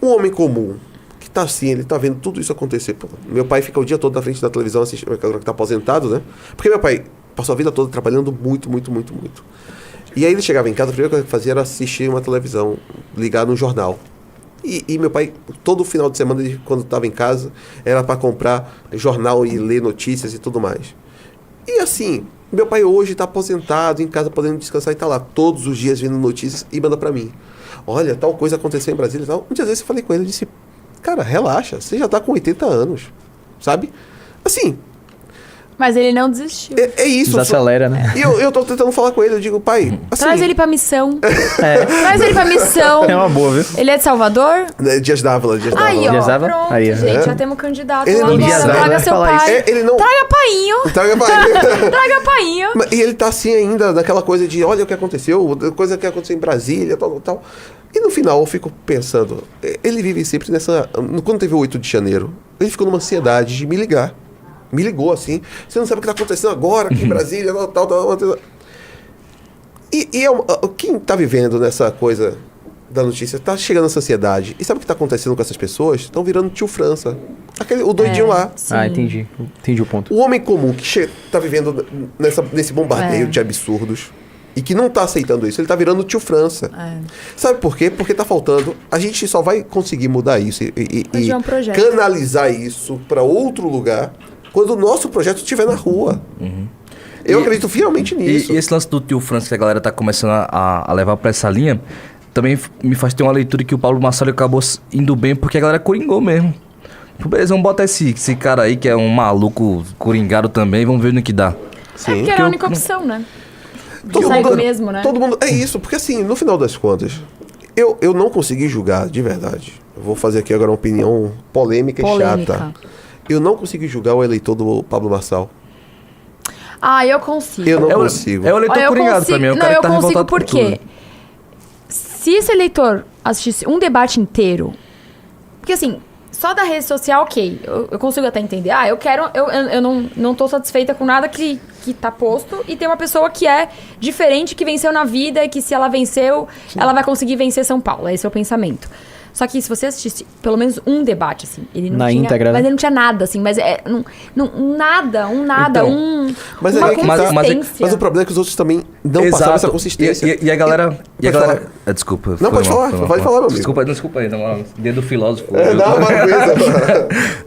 Um homem comum, que tá assim, ele tá vendo tudo isso acontecer. Pô, meu pai fica o dia todo na frente da televisão assistindo, agora que tá aposentado, né? Porque meu pai passou a vida toda trabalhando muito. E aí ele chegava em casa, a primeira coisa que fazia era assistir uma televisão, ligar no jornal. E meu pai, todo final de semana, quando estava em casa, era para comprar jornal e ler notícias e tudo mais. E assim, meu pai hoje está aposentado, em casa podendo descansar e está lá todos os dias vendo notícias e manda para mim. Olha, tal coisa aconteceu em Brasília e tal. Um dia desse eu falei com ele, eu disse, cara, relaxa, você já está com 80 anos, sabe? Assim... Mas ele não desistiu. É isso. Desacelera, né? E eu tô tentando falar com ele, eu digo, pai... Assim, Traz ele pra missão. Traz ele pra missão. É uma boa, viu? Ele é de Salvador? Dias d'Ávila. Aí, ó, Dias d'Ávila? pronto, Aí, gente, já temos candidato ele lá não agora. Traga seu pai. Ele não... Traga painho. Traga painho. E ele tá assim ainda, naquela coisa de, olha o que aconteceu, coisa que aconteceu em Brasília, tal. E no final eu fico pensando, ele vive sempre nessa... Quando teve o 8 de janeiro, ele ficou numa ansiedade de me ligar. Me ligou assim, você não sabe o que está acontecendo agora aqui em Brasília, tal. Quem está vivendo nessa coisa da notícia está chegando nessa ansiedade. E sabe o que está acontecendo com essas pessoas? Estão virando tio França. O doidinho lá. Sim. Ah, entendi. Entendi o ponto. O homem comum que está vivendo nesse bombardeio de absurdos e que não está aceitando isso, ele está virando tio França. Sabe por quê? Porque está faltando... A gente só vai conseguir mudar isso e canalizar isso para outro lugar... quando o nosso projeto estiver na rua. Eu acredito fielmente nisso. E esse lance do tio França que a galera tá começando a levar pra essa linha, também me faz ter uma leitura que o Pablo Marçal acabou indo bem, porque a galera coringou mesmo. Beleza, vamos botar esse cara aí, que é um maluco coringado também, vamos ver no que dá. Sim. Porque era a única opção, né? Todo mundo, mesmo, né? Todo mundo... É isso, porque assim, no final das contas, eu não consegui julgar, de verdade. Eu vou fazer aqui agora uma opinião polêmica. E chata. Eu não consegui julgar o eleitor do Pablo Marçal. Ah, eu consigo. Eu não consigo. É o eleitor coringado pra mim. Não, eu consigo porque se esse eleitor assistisse um debate inteiro... Porque assim, só da rede social, ok. Eu consigo até entender. Eu não tô satisfeita com nada que tá posto. E tem uma pessoa que é diferente, que venceu na vida. E que se ela venceu, ela vai conseguir vencer São Paulo. Esse é o pensamento. Só que se você assistisse pelo menos um debate, assim, ele não tinha... íntegra, mas ele não tinha nada, assim, mas nada, Então, mas uma consistência. Mas o problema é que os outros também não passaram essa consistência. E a galera... desculpa. Não, pode falar, meu amigo. Desculpa aí, na moral. Dedo filósofo.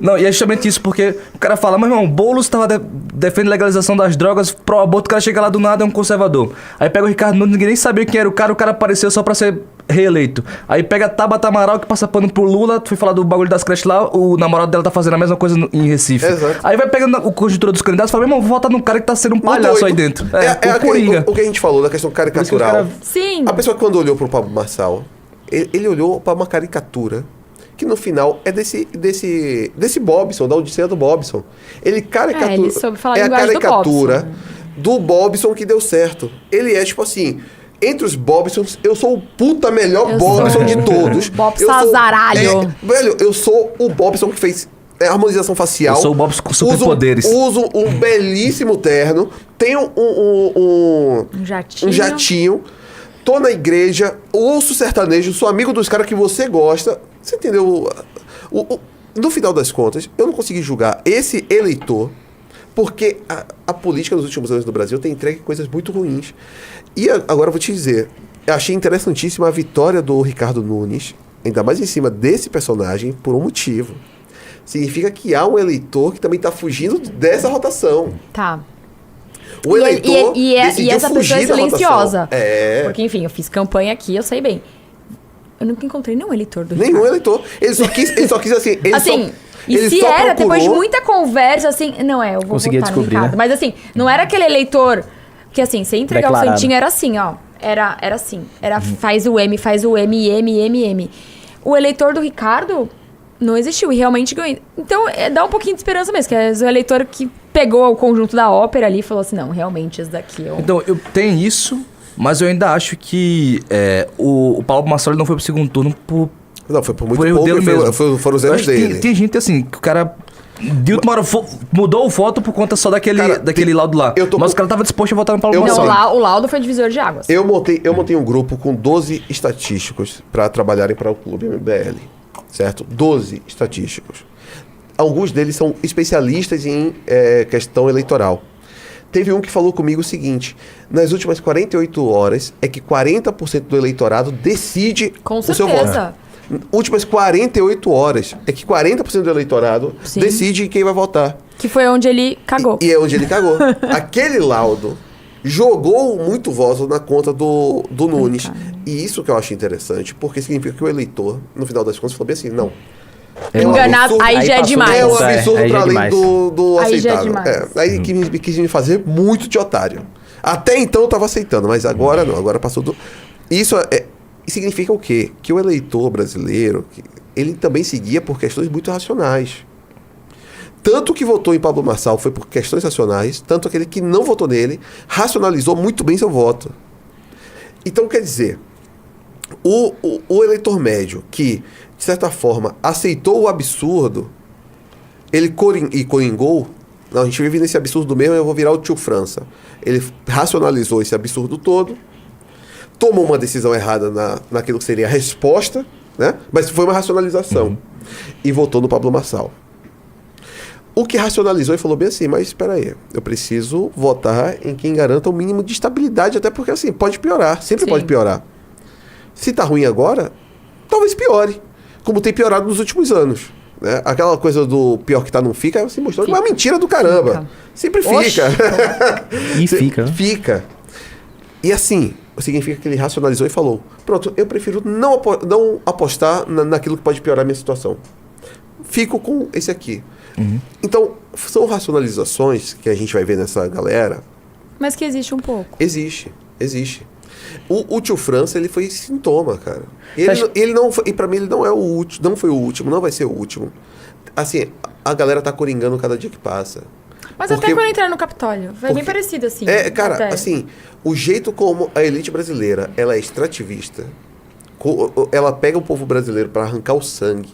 Não, e é justamente isso, porque o cara fala, mas irmão, Boulos tava defendendo legalização das drogas, pró-aborto, o cara chega lá do nada, é um conservador. Aí pega o Ricardo Nunes, ninguém nem sabia quem era o cara apareceu só pra ser reeleito. Aí pega a Tabata Amaral, que passa pano pro Lula, fui falar do bagulho das creches lá, o namorado dela tá fazendo a mesma coisa em Recife. Exato. Aí vai pegando o conjuntura dos candidatos e fala, meu irmão, vou votar num cara que tá sendo um palhaço aí dentro. O Coringa. O que a gente falou da questão caricatural. Sim. A pessoa quando olhou pro Pablo Marçal, ele olhou pra uma caricatura que no final é desse Bobson, da Odisseia do Bobson. Ele caricatura. Ele soube falar a caricatura do Bobson que deu certo. Ele é tipo assim... Entre os Bobsons, eu sou o puta melhor Bobson de todos. Bobson azaralho. Velho, eu sou o Bobson que fez harmonização facial. Eu sou o Bobson com superpoderes. Uso um belíssimo terno. Tenho um jatinho. Tô na igreja, ouço sertanejo, sou amigo dos caras que você gosta. Você entendeu? No final das contas, eu não consegui julgar esse eleitor, porque a política nos últimos anos do Brasil tem entregue coisas muito ruins. E agora eu vou te dizer, eu achei interessantíssima a vitória do Ricardo Nunes, ainda mais em cima desse personagem, por um motivo. Significa que há um eleitor que também está fugindo dessa rotação. Tá. O eleitor e essa pessoa é silenciosa. Porque, enfim, eu fiz campanha aqui, eu sei bem. Eu nunca encontrei nenhum eleitor do Ricardo. Nenhum eleitor. Ele só quis assim... E se era, depois de muita conversa, assim... Não eu vou conseguia votar no descobrir, Ricardo. né? Mas assim, não era aquele eleitor... Porque assim, você entregar o santinho era assim, ó. Era assim. Era faz o M, M. O eleitor do Ricardo não existiu e realmente ganhou. Então, dá um pouquinho de esperança mesmo. Que é o eleitor que pegou o conjunto da ópera ali e falou assim, não, realmente, esse daqui... Então, eu tenho isso, mas eu ainda acho que o Pablo Marçal não foi pro segundo turno por... Não, foi por muito pouco. Foram os erros dele. Tem gente assim, que o cara... mudou o voto por conta só daquele laudo lá. Mas o cara tava disposto a votar no Paulo Marçal. Não, o laudo foi divisor de águas. Eu montei um grupo com 12 estatísticos para trabalharem para o Clube MBL. certo? 12 estatísticos. Alguns deles são especialistas em questão eleitoral. Teve um que falou comigo o seguinte: nas últimas 48 horas é que 40% do eleitorado decide Com o seu certeza. voto. Últimas 48 horas é que 40% do eleitorado Sim. decide quem vai votar. Que foi onde ele cagou. E é onde ele cagou. Aquele laudo jogou muito voto na conta do Nunes. cara. E isso que eu acho interessante, porque significa que o eleitor, no final das contas, falou bem assim, não. Enganado, absurdo. aí já é passou demais. É um É, absurdo aí já pra é além demais. do Aí já é aceitável. demais. Aí quis me fazer muito de otário. Até então eu tava aceitando, mas agora não. Agora passou do... Isso significa o quê? Que o eleitor brasileiro, ele também seguia por questões muito racionais. Tanto que votou em Pablo Marçal foi por questões racionais, tanto aquele que não votou nele racionalizou muito bem seu voto. Então, quer dizer, o eleitor médio que, de certa forma, aceitou o absurdo, ele coringou, não, a gente vive nesse absurdo mesmo, eu vou virar o tio França. Ele racionalizou esse absurdo todo, tomou uma decisão errada naquilo que seria a resposta, né? Mas foi uma racionalização. E votou no Pablo Marçal. O que racionalizou e falou bem assim, mas espera aí, eu preciso votar em quem garanta o mínimo de estabilidade, até porque assim, pode piorar, sempre Sim. pode piorar. Se tá ruim agora, talvez piore, como tem piorado nos últimos anos. Né? Aquela coisa do pior que tá não fica, se mostrou uma mentira do caramba. Fica. Sempre Oxe. fica. E fica, né? Fica. E assim, significa que ele racionalizou e falou, pronto, eu prefiro não apostar naquilo que pode piorar a minha situação. Fico com esse aqui. Então, são racionalizações que a gente vai ver nessa galera. Mas que existe um pouco. Existe. O tio França, ele foi sintoma, cara. acha- Ele não foi, e pra mim ele não é o último, não foi o último, não vai ser o último. Assim, a galera tá coringando cada dia que passa. Mas Porque- até quando entrar no Capitólio. Foi bem porque- parecido, assim. Cara, até. assim, o jeito como a elite brasileira, ela é extrativista, ela pega o povo brasileiro para arrancar o sangue,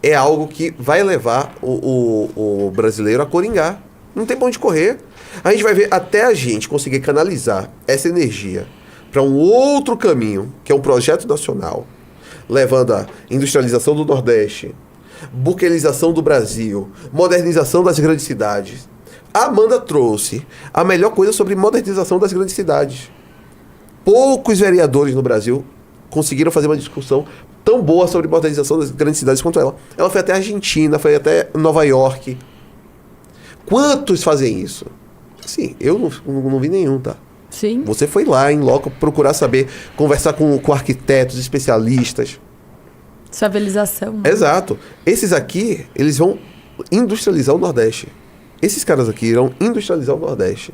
é algo que vai levar o brasileiro a coringar. Não tem pra onde correr. A gente vai ver até a gente conseguir canalizar essa energia para um outro caminho, que é um projeto nacional, levando a industrialização do Nordeste, buquelização do Brasil, modernização das grandes cidades. A Amanda trouxe a melhor coisa sobre modernização das grandes cidades. Poucos vereadores no Brasil conseguiram fazer uma discussão tão boa sobre modernização das grandes cidades quanto ela. Ela foi até a Argentina, foi até Nova York. Quantos fazem isso? Sim, eu não vi nenhum, tá? Sim. Você foi lá em loco procurar saber, conversar com arquitetos, especialistas. Civilização. Né? Exato. Esses aqui, eles vão industrializar o Nordeste. Esses caras aqui irão industrializar o Nordeste.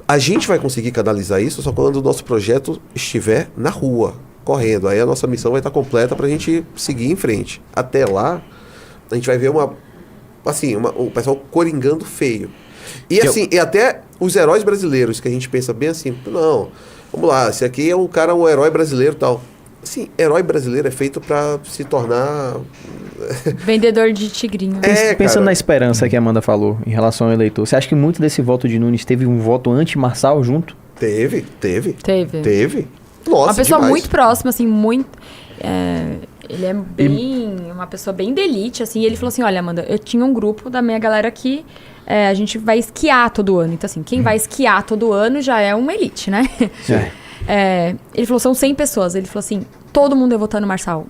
A gente vai conseguir canalizar isso só quando o nosso projeto estiver na rua, correndo. Aí a nossa missão vai estar completa para a gente seguir em frente. Até lá, a gente vai ver o pessoal coringando feio. E assim, e até os heróis brasileiros, que a gente pensa bem assim, não, vamos lá, esse aqui é um herói brasileiro e tal. Assim, herói brasileiro é feito para se tornar... Vendedor de tigrinho. Pensando cara. na esperança que a Amanda falou em relação ao eleitor, você acha que muito desse voto de Nunes teve um voto anti-Marçal junto? Teve. Teve. Nossa, Uma pessoa demais. muito próxima, assim, muito... ele é uma pessoa bem de elite, assim. E ele falou assim, olha, Amanda, eu tinha um grupo da minha galera que a gente vai esquiar todo ano. Então, assim, quem vai esquiar todo ano já é uma elite, né? Ele falou, são 100 pessoas. Ele falou assim, todo mundo ia votar no Marçal.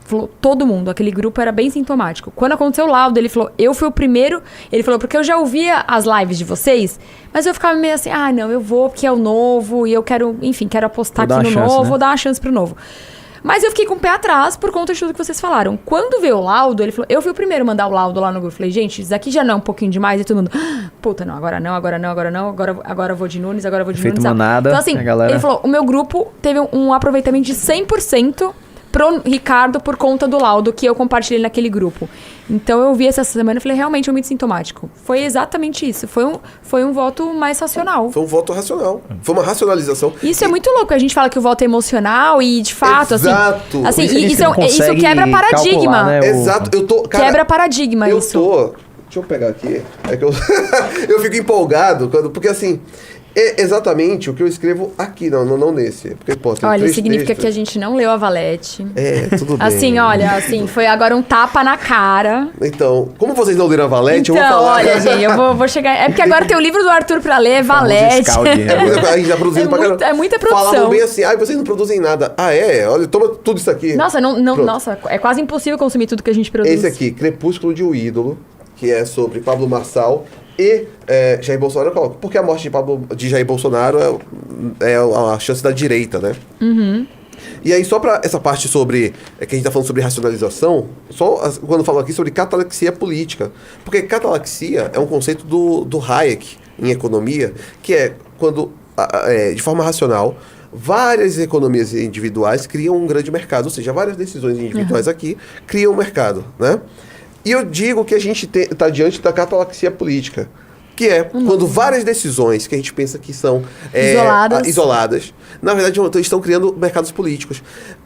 Falou, todo mundo. Aquele grupo era bem sintomático. Quando aconteceu o laudo, ele falou, eu fui o primeiro. Ele falou, porque eu já ouvia as lives de vocês, mas eu ficava meio assim, não, eu vou porque é o novo e eu quero, enfim, quero apostar Vou dar aqui no uma chance, novo, né? vou dar uma chance pro novo. Mas eu fiquei com o pé atrás por conta de tudo que vocês falaram. Quando veio o laudo, ele falou, eu fui o primeiro a mandar o laudo lá no grupo. Falei, gente, isso aqui já não é um pouquinho demais. E todo mundo, puta, não, agora eu vou de Nunes, agora eu vou de Efeito Nunes. manada, Então, assim, a galera... ele falou, o meu grupo teve um aproveitamento de 100% pro Ricardo por conta do laudo que eu compartilhei naquele grupo. Então eu vi essa semana e falei, realmente é muito sintomático. Foi exatamente isso. Foi um voto mais racional. Foi um voto racional. Foi uma racionalização. Isso é muito louco. A gente fala que o voto é emocional e, de fato, Exato. assim... Por isso a gente isso não consegue quebra paradigma. calcular, né? Exato. Eu tô... Cara, Quebra paradigma eu isso. tô... Deixa eu pegar aqui. É que eu fico empolgado, porque assim... É exatamente o que eu escrevo aqui, não nesse. Porque, pô, tem Olha, 3 significa textos. que a gente não leu a Valete. Tudo bem. Assim, olha, assim, foi agora um tapa na cara. Então, como vocês não leram a Valete, Então, eu vou falar... olha, gente, eu vou chegar... É porque agora tem o livro do Arthur pra ler, Valete. Scaldi, né? A gente já produzindo pra caramba. É muita produção. Falavam bem assim, vocês não produzem nada. Olha, toma tudo isso aqui. Nossa, Pronto. nossa, é quase impossível consumir tudo que a gente produz. Esse aqui, Crepúsculo de um Ídolo, que é sobre Pablo Marçal e Jair Bolsonaro. Eu coloco, porque a morte de Jair Bolsonaro é a chance da direita, né? Uhum. E aí, só pra essa parte sobre... que a gente tá falando sobre racionalização, só quando eu falo aqui sobre catalaxia política. Porque catalaxia é um conceito do Hayek, em economia, que é quando, de forma racional, várias economias individuais criam um grande mercado. Ou seja, várias decisões individuais aqui criam um mercado, né? E eu digo que a gente está diante da catalaxia política, que é quando várias decisões que a gente pensa que são isoladas, na verdade estão criando mercados políticos.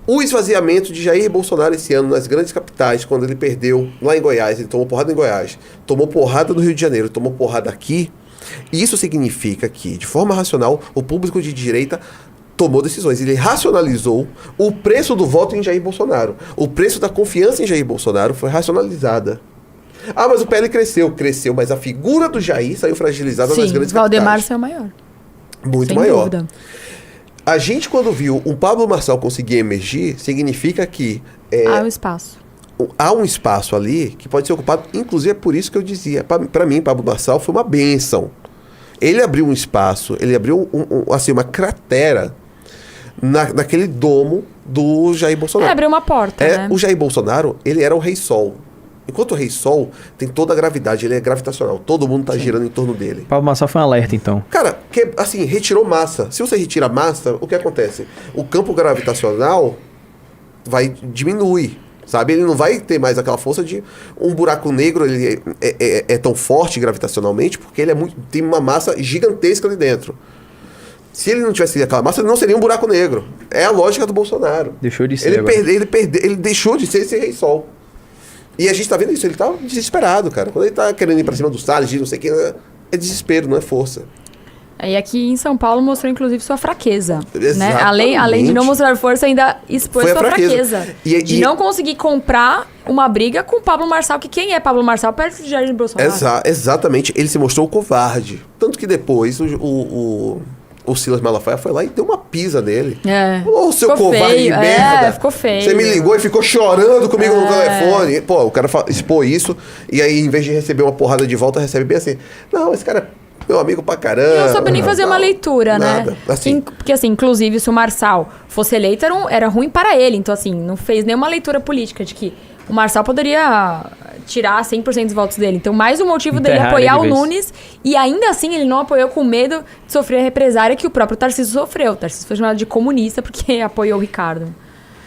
O esvaziamento de Jair Bolsonaro esse ano nas grandes capitais, quando ele perdeu lá em Goiás, ele tomou porrada em Goiás, tomou porrada no Rio de Janeiro, tomou porrada aqui, isso significa que, de forma racional, o público de direita tomou decisões. Ele racionalizou o preço do voto em Jair Bolsonaro. O preço da confiança em Jair Bolsonaro foi racionalizada. Mas o PL cresceu, mas a figura do Jair saiu fragilizada nas grandes Valdemar capitais. saiu maior. Muito Sem maior. dúvida. A gente, quando viu um Pablo Marçal conseguir emergir, significa que Há um espaço. há um espaço ali que pode ser ocupado. Inclusive, é por isso que eu dizia, para mim, Pablo Marçal foi uma bênção. Ele abriu um espaço, ele abriu assim, uma cratera naquele domo do Jair Bolsonaro. Abriu uma porta, né? O Jair Bolsonaro, ele era o Rei Sol. Enquanto o Rei Sol tem toda a gravidade, ele é gravitacional. Todo mundo tá girando em torno dele. Pablo Marçal foi um alerta, então. Cara, assim, retirou massa. Se você retira massa, o que acontece? O campo gravitacional diminui, sabe? Ele não vai ter mais aquela força de um buraco negro. Ele é tão forte gravitacionalmente porque ele tem uma massa gigantesca ali dentro. Se ele não tivesse aquela massa, ele não seria um buraco negro. É a lógica do Bolsonaro. Deixou de ser Ele deixou de ser esse Rei Sol. E a gente tá vendo isso, ele tá desesperado, cara. Quando ele tá querendo ir pra cima do Salles, não sei o que, é desespero, não é força. E aqui em São Paulo mostrou, inclusive, sua fraqueza. Né? Exatamente. Além de não mostrar força, ainda expôs Foi a sua fraqueza. fraqueza. De não conseguir comprar uma briga com o Pablo Marçal, que quem é Pablo Marçal perto de Jair Bolsonaro? Exatamente, ele se mostrou covarde. Tanto que depois o Silas Malafaia foi lá e deu uma pisa nele. Ô, seu Ficou covarde feio. de merda. Ficou feio. Você me ligou e ficou chorando comigo no telefone. Pô, o cara expôs isso e aí, em vez de receber uma porrada de volta, recebe bem assim. Não, esse cara é meu amigo pra caramba. E não soube nem fazer uma leitura, nada. né? Assim. Porque, assim, inclusive, se o Marçal fosse eleito, era ruim para ele. Então, assim, não fez nenhuma leitura política de que o Marçal poderia tirar 100% dos votos dele. Então, mais um motivo dele apoiar o Nunes. E ainda assim, ele não apoiou com medo de sofrer a represária que o próprio Tarcísio sofreu. O Tarcísio foi chamado de comunista porque apoiou o Ricardo.